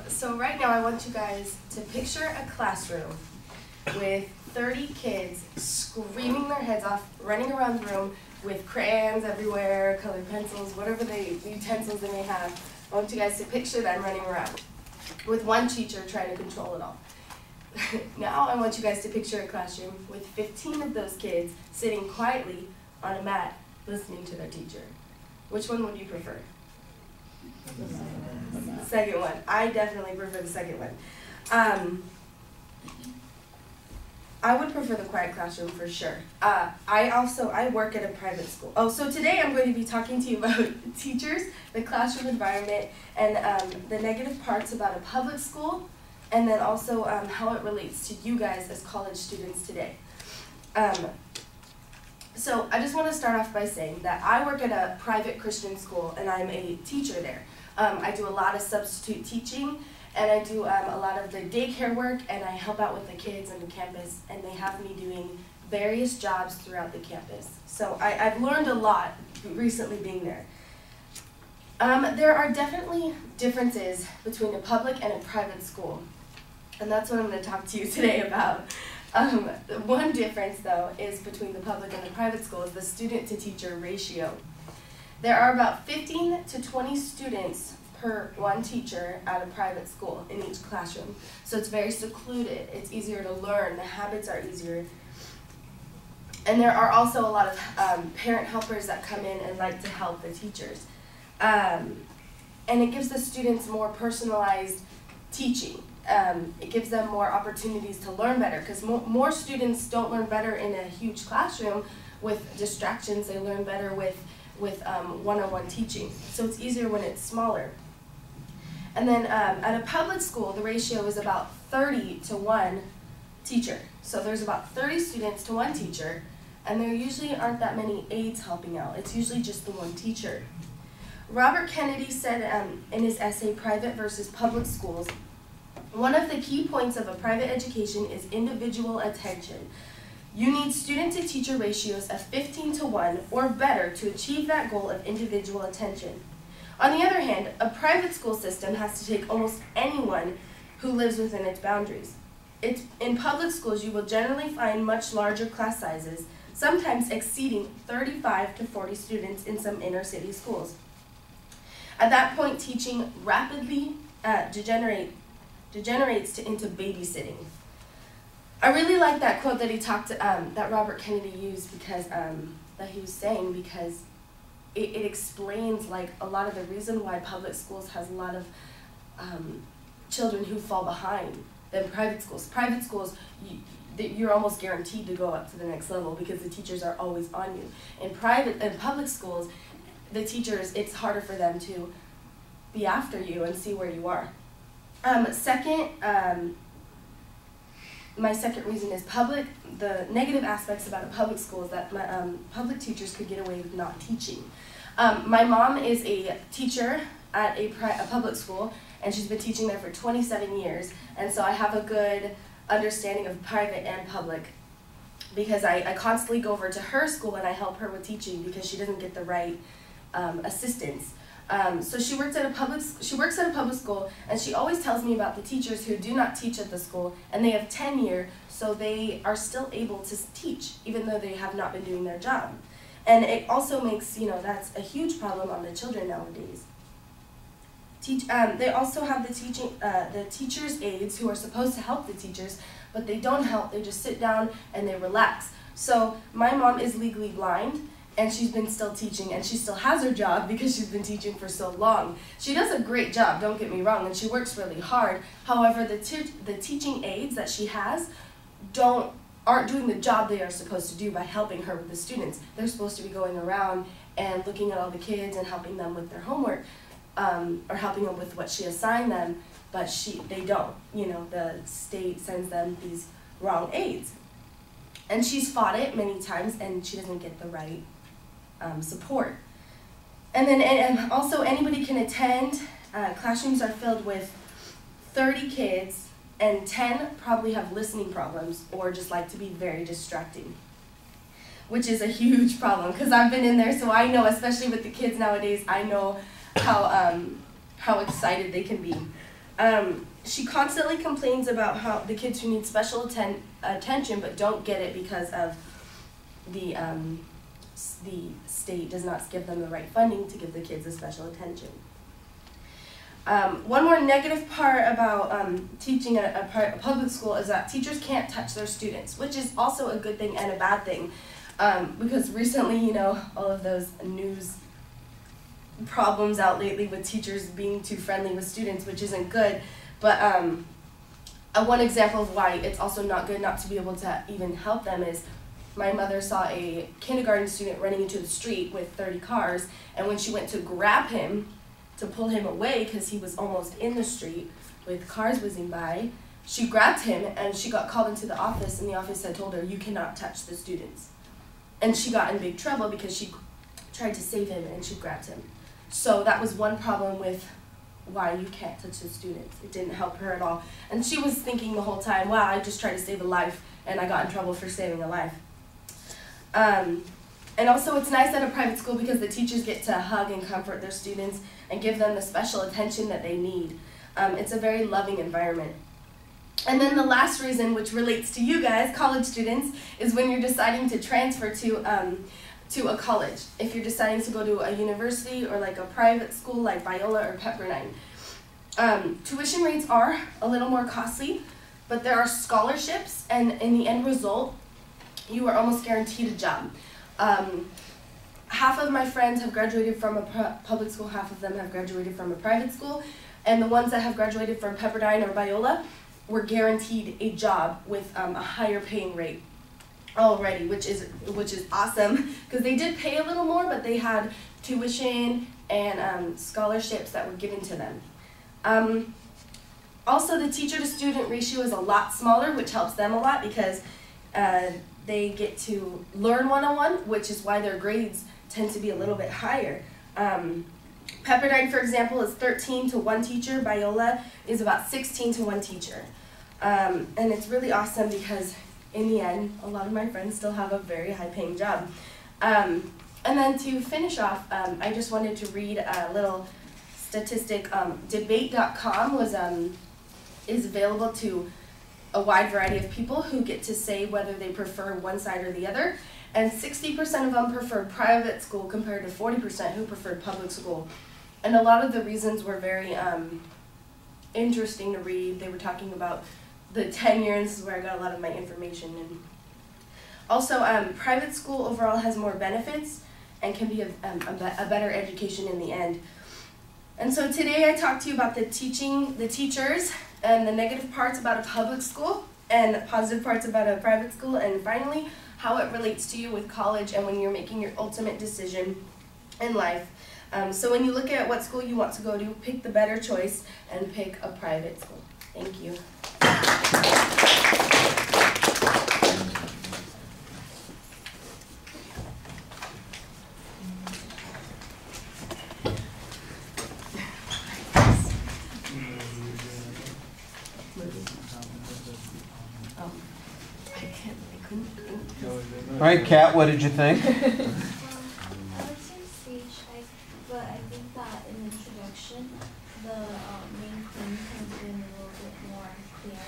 So right now I want you guys to picture a classroom with 30 kids screaming their heads off, running around the room with crayons everywhere, colored pencils, whatever utensils they may have. I want you guys to picture them running around with one teacher trying to control it all. Now I want you guys to picture a classroom with 15 of those kids sitting quietly on a mat listening to their teacher. Which one would you prefer? The second one. I definitely prefer the second one. I would prefer the quiet classroom for sure. I work at a private school. Oh, so today I'm going to be talking to you about teachers, the classroom environment, and the negative parts about a public school, and then also how it relates to you guys as college students today. So I just want to start off by saying that I work at a private Christian school, and I'm a teacher there. I do a lot of substitute teaching, and I do a lot of the daycare work, and I help out with the kids on the campus, and they have me doing various jobs throughout the campus. So I've learned a lot recently being there. There are definitely differences between a public and a private school, and that's what I'm going to talk to you today about. One difference, though, is between the public and the private school is the student-to-teacher ratio. There are about 15 to 20 students per one teacher at a private school in each classroom. So it's very secluded. It's easier to learn. The habits are easier. And there are also a lot of parent helpers that come in and like to help the teachers. And it gives the students more personalized teaching. It gives them more opportunities to learn better, because more students don't learn better in a huge classroom with distractions. They learn better with one-on-one teaching. So it's easier when it's smaller. And then at a public school, the ratio is about 30 to 1 teacher. So there's about 30 students to 1 teacher, and there usually aren't that many aides helping out. It's usually just the one teacher. Robert Kennedy said in his essay, Private versus Public Schools, one of the key points of a private education is individual attention. You need student-to-teacher ratios of 15 to 1 or better to achieve that goal of individual attention. On the other hand, a private school system has to take almost anyone who lives within its boundaries. In public schools, you will generally find much larger class sizes, sometimes exceeding 35 to 40 students in some inner-city schools. At that point, teaching rapidly degenerates into babysitting. I really like that quote that that Robert Kennedy used because that he was saying, because it explains like a lot of the reason why public schools has a lot of children who fall behind than private schools. Private schools, you're almost guaranteed to go up to the next level because the teachers are always on you. In public schools, the teachers, it's harder for them to be after you and see where you are. My second reason is the negative aspects about a public school is that public teachers could get away with not teaching. My mom is a teacher at a public school, and she's been teaching there for 27 years, and so I have a good understanding of private and public, because I constantly go over to her school and I help her with teaching because she doesn't get the right assistance. So she works at a public school, and she always tells me about the teachers who do not teach at the school, and they have tenure, so they are still able to teach, even though they have not been doing their job. And it also makes, that's a huge problem on the children nowadays. They also have the teachers' aides who are supposed to help the teachers, but they don't help. They just sit down and they relax. So my mom is legally blind, and she's been still teaching, and she still has her job because she's been teaching for so long. She does a great job, don't get me wrong, and she works really hard. However, the teaching aides that she has aren't doing the job they are supposed to do by helping her with the students. They're supposed to be going around and looking at all the kids and helping them with their homework, or helping them with what she assigned them, but they don't. The state sends them these wrong aides. And she's fought it many times, and she doesn't get the right support. And then also anybody can attend. Classrooms are filled with 30 kids, and 10 probably have listening problems or just like to be very distracting, which is a huge problem because I've been in there, so I know, especially with the kids nowadays, I know how how excited they can be. She constantly complains about how the kids who need special attention but don't get it because of the state does not give them the right funding to give the kids the special attention. One more negative part about teaching at a public school is that teachers can't touch their students, which is also a good thing and a bad thing. Because recently, you know, all of those news problems out lately with teachers being too friendly with students, which isn't good. But one example of why it's also not good not to be able to even help them is my mother saw a kindergarten student running into the street with 30 cars, and when she went to grab him to pull him away because he was almost in the street with cars whizzing by, she grabbed him and she got called into the office, and the office had told her, you cannot touch the students. And she got in big trouble because she tried to save him and she grabbed him. So that was one problem with why you can't touch the students. It didn't help her at all. And she was thinking the whole time, wow, I just tried to save a life and I got in trouble for saving a life. And also it's nice at a private school because the teachers get to hug and comfort their students and give them the special attention that they need. It's a very loving environment. And then the last reason, which relates to you guys, college students, is when you're deciding to transfer to a college. If you're deciding to go to a university or like a private school like Biola or Pepperdine. Tuition rates are a little more costly, but there are scholarships, and in the end result, you are almost guaranteed a job. Half of my friends have graduated from a public school, half of them have graduated from a private school, and the ones that have graduated from Pepperdine or Biola were guaranteed a job with a higher paying rate already, which is awesome, because they did pay a little more, but they had tuition and scholarships that were given to them. Also, the teacher to student ratio is a lot smaller, which helps them a lot because they get to learn one-on-one, which is why their grades tend to be a little bit higher. Pepperdine, for example, is 13 to 1 teacher. Biola is about 16 to 1 teacher. And it's really awesome because in the end, a lot of my friends still have a very high-paying job. And then to finish off, I just wanted to read a little statistic. Debate.com is available to a wide variety of people who get to say whether they prefer one side or the other. And 60% of them preferred private school compared to 40% who preferred public school. And a lot of the reasons were very interesting to read. They were talking about the tenure, and this is where I got a lot of my information. And also, private school overall has more benefits and can be a better education in the end. And so today I talked to you about the teachers, and the negative parts about a public school, and the positive parts about a private school, and finally, how it relates to you with college and when you're making your ultimate decision in life. So when you look at what school you want to go to, pick the better choice and pick a private school. Thank you. All right, Kat, what did you think? I would say speech, but I think that in the introduction, the main theme has been a little bit more clear.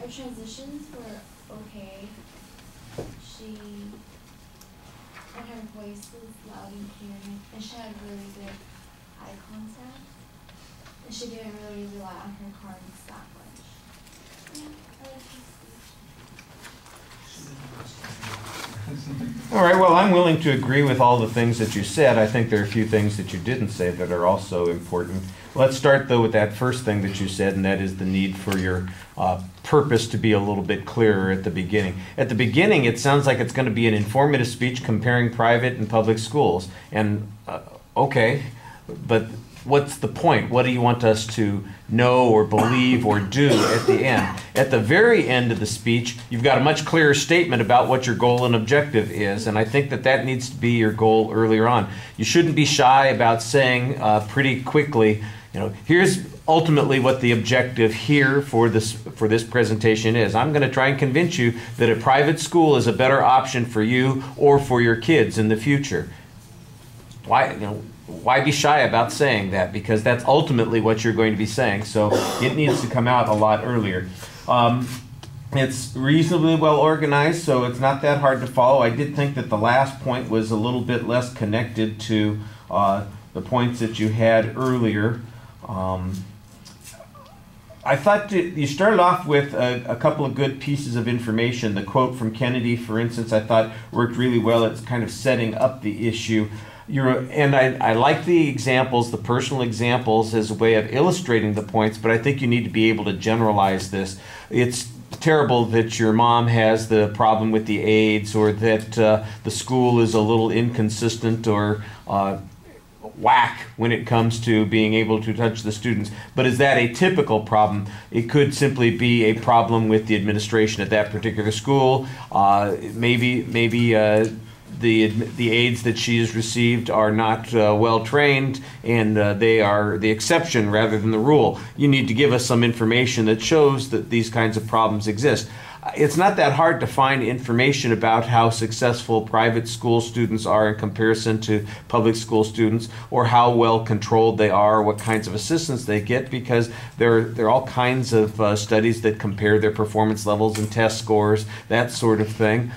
Her transitions were okay. And her voice was loud and clear, and she had really good eye contact. And she didn't really rely on her cards that much. Yeah, I like her speech. All right, well, I'm willing to agree with all the things that you said. I think there are a few things that you didn't say that are also important. Let's start, though, with that first thing that you said, and that is the need for your purpose to be a little bit clearer at the beginning. At the beginning, it sounds like it's going to be an informative speech comparing private and public schools. And, okay, but what's the point? What do you want us to know or believe or do at the end? At the very end of the speech, you've got a much clearer statement about what your goal and objective is, and I think that that needs to be your goal earlier on. You shouldn't be shy about saying pretty quickly, here's ultimately what the objective here for this presentation is. I'm going to try and convince you that a private school is a better option for you or for your kids in the future. Why? why be shy about saying that? Because that's ultimately what you're going to be saying. So it needs to come out a lot earlier. It's reasonably well organized, so it's not that hard to follow. I did think that the last point was a little bit less connected to the points that you had earlier. I thought that you started off with a couple of good pieces of information. The quote from Kennedy, for instance, I thought worked really well. It's kind of setting up the issue. And I like the examples, the personal examples, as a way of illustrating the points, but I think you need to be able to generalize this. It's terrible that your mom has the problem with the AIDS, or that the school is a little inconsistent or whack when it comes to being able to touch the students. But is that a typical problem? It could simply be a problem with the administration at that particular school. Maybe the aides that she has received are not well trained, and they are the exception rather than the rule. You need to give us some information that shows that these kinds of problems exist. It's not that hard to find information about how successful private school students are in comparison to public school students, or how well controlled they are, what kinds of assistance they get, because there are all kinds of studies that compare their performance levels and test scores, that sort of thing.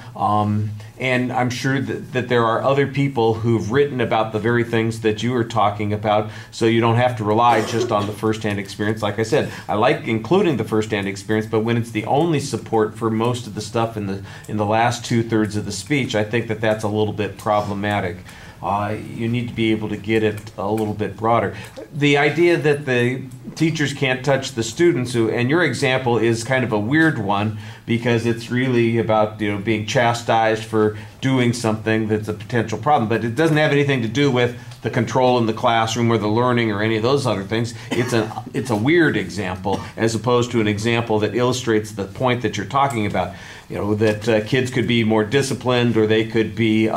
And I'm sure that there are other people who've written about the very things that you are talking about, so you don't have to rely just on the first-hand experience. Like I said, I like including the first-hand experience, but when it's the only support for most of the stuff in the last two-thirds of the speech, I think that that's a little bit problematic. You need to be able to get it a little bit broader. The idea that the teachers can't touch the students, and your example is kind of a weird one, because it's really about, you know, being chastised for doing something that's a potential problem, but it doesn't have anything to do with the control in the classroom or the learning or any of those other things. It's a weird example, as opposed to an example that illustrates the point that you're talking about. You know, that kids could be more disciplined, or they could be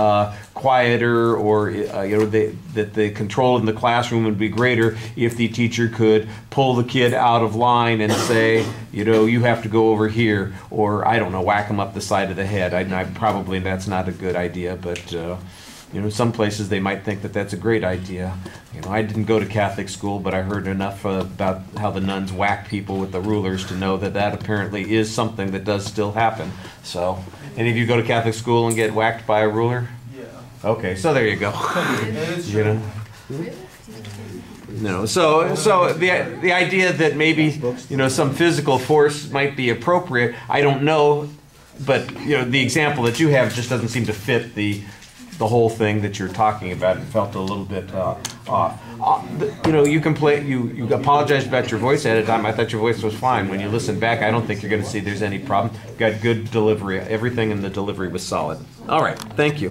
quieter, or you know, that the control in the classroom would be greater if the teacher could pull the kid out of line and say, you know, you have to go over here, or I don't know, whack them up the side of the head. Probably that's not a good idea, but you know, some places they might think that that's a great idea. You know, I didn't go to Catholic school, but I heard enough about how the nuns whack people with the rulers to know that that apparently is something that does still happen. So, any of you go to Catholic school and get whacked by a ruler? Yeah. Okay, so there you go. You know? No, so the idea that maybe, you know, some physical force might be appropriate, I don't know, but you know, the example that you have just doesn't seem to fit the whole thing that you're talking about. It felt a little bit off. You know, you apologized about your voice ahead of time. I thought your voice was fine. When you listen back, I don't think you're going to see there's any problem. You've got good delivery. Everything in the delivery was solid. All right, thank you.